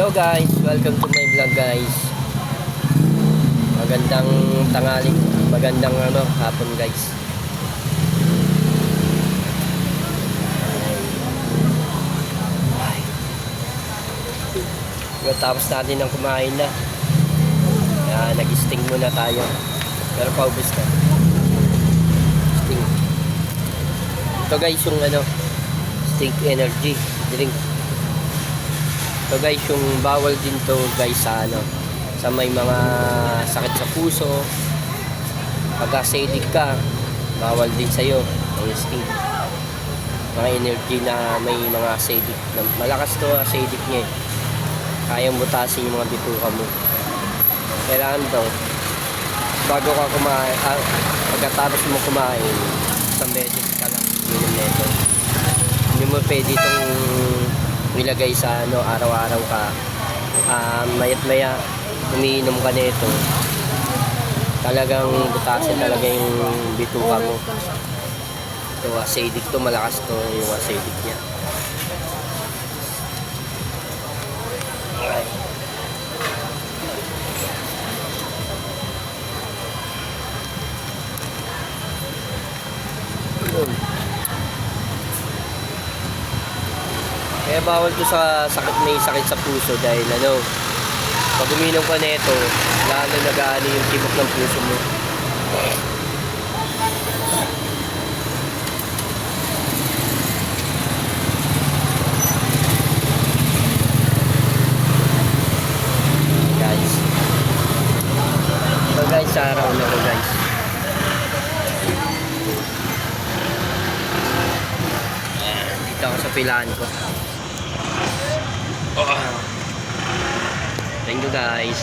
Hello guys, welcome to my vlog guys. Magandang tanghali, magandang hapon guys. Tapos natin ang kumain na. Kaya nag-sting muna tayo. Pero paubos na. Sting. Ito guys yung Sting energy drink. So guys, yung bawal din to guys sa sa may mga sakit sa puso. Pag acidic ka, bawal din sa'yo ang Sting. Mga energy na may mga acidic. Malakas to acidic niya eh. Kayang butasin yung mga bituka mo. Kailangan to, bago ka kumain, pagkatapos mo kumain, isang beses ka lang inom nito. Hindi mo pwede itong nilagay sa araw-araw ka. Mayat maya umiinom ka nito, talagang butasin talaga yung bituka mo. Ito acidic to, malakas to yung acidic niya. Okay. Kaya bawal to sa may sakit sa puso dahil pag uminom ka nito, lalo nag-aano yung tibok ng puso mo. Guys. So guys, sa araw na to guys. Dito ako sa pilaan ko. Thank you guys.